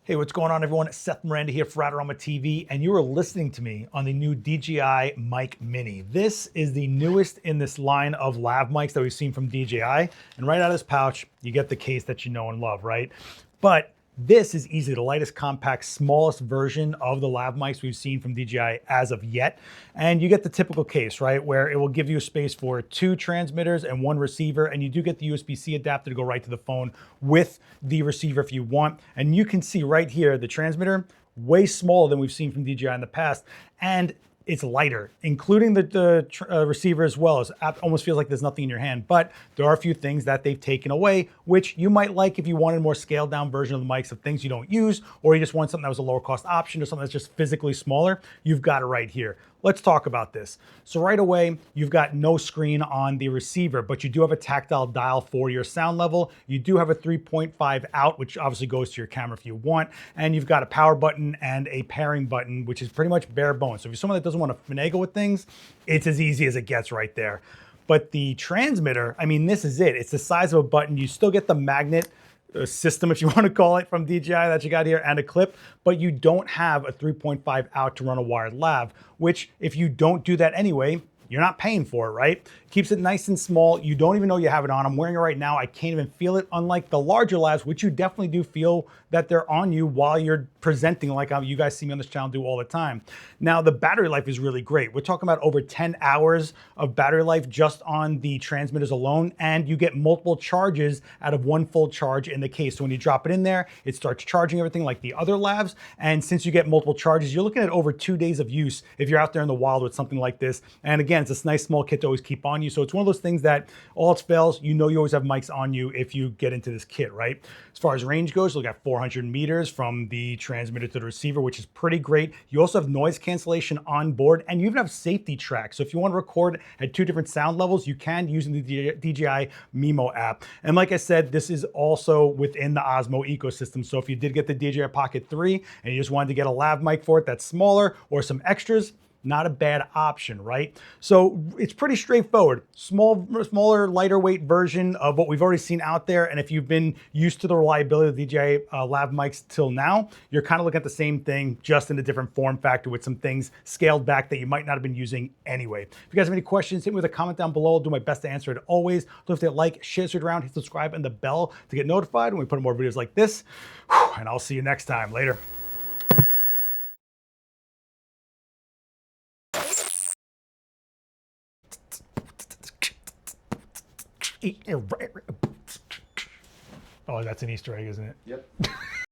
Hey, what's going on, everyone? Seth Miranda here for AdoramaTV, and you are listening to me on the new DJI MIC Mini. This is the newest in this line of lav mics that we've seen from DJI, and right out of this pouch, you get the case that you know and love, right? But this is easily the lightest, compact, smallest version of the lav mics we've seen from DJI as of yet. And you get the typical case, right? Where it will give you a space for 2 transmitters and 1 receiver. And you do get the USB-C adapter to go right to the phone with the receiver if you want. And you can see right here, the transmitter, way smaller than we've seen from DJI in the past. And it's lighter, including the receiver as well. It almost feels like there's nothing in your hand, but there are a few things that they've taken away, which you might like if you wanted a more scaled down version of the mics of things you don't use, or you just want something that was a lower cost option or something that's just physically smaller. You've got it right here. Let's talk about this. So right away, you've got no screen on the receiver, but you do have a tactile dial for your sound level. You do have a 3.5 out, which obviously goes to your camera if you want. And you've got a power button and a pairing button, which is pretty much bare bones. So if you're someone that doesn't want to finagle with things, it's as easy as it gets right there. But the transmitter, I mean, this is it. It's the size of a button. You still get the magnet system, if you want to call it, from DJI that you got here, and a clip, but you don't have a 3.5 out to run a wired lav, which if you don't do that anyway, you're not paying for it, right? Keeps it nice and small. You don't even know you have it on. I'm wearing it right now. I can't even feel it, unlike the larger lavs, which you definitely do feel that they're on you while you're presenting, like you guys see me on this channel do all the time. Now, the battery life is really great. We're talking about over 10 hours of battery life just on the transmitters alone, and you get multiple charges out of 1 full charge in the case. So when you drop it in there, it starts charging everything like the other lavs. And since you get multiple charges, you're looking at over 2 days of use if you're out there in the wild with something like this. And again, it's this nice small kit to always keep on you. So it's one of those things that all else fails, you know you always have mics on you if you get into this kit, right? As far as range goes, look at 400 meters from the transmitter to the receiver, which is pretty great. You also have noise cancellation on board, and you even have safety tracks. So if you want to record at 2 different sound levels, you can using the DJI Mimo app. And like I said, this is also within the Osmo ecosystem. So if you did get the DJI Pocket 3 and you just wanted to get a lav mic for it that's smaller or some extras, not a bad option, right? So it's pretty straightforward. Smaller, lighter weight version of what we've already seen out there. And if you've been used to the reliability of the DJI lav mics till now, you're kind of looking at the same thing, just in a different form factor with some things scaled back that you might not have been using anyway. If you guys have any questions, hit me with a comment down below. I'll do my best to answer it always. Don't forget to like, share it around, hit subscribe and the bell to get notified when we put more videos like this. And I'll see you next time. Later. Oh, that's an Easter egg, isn't it? Yep.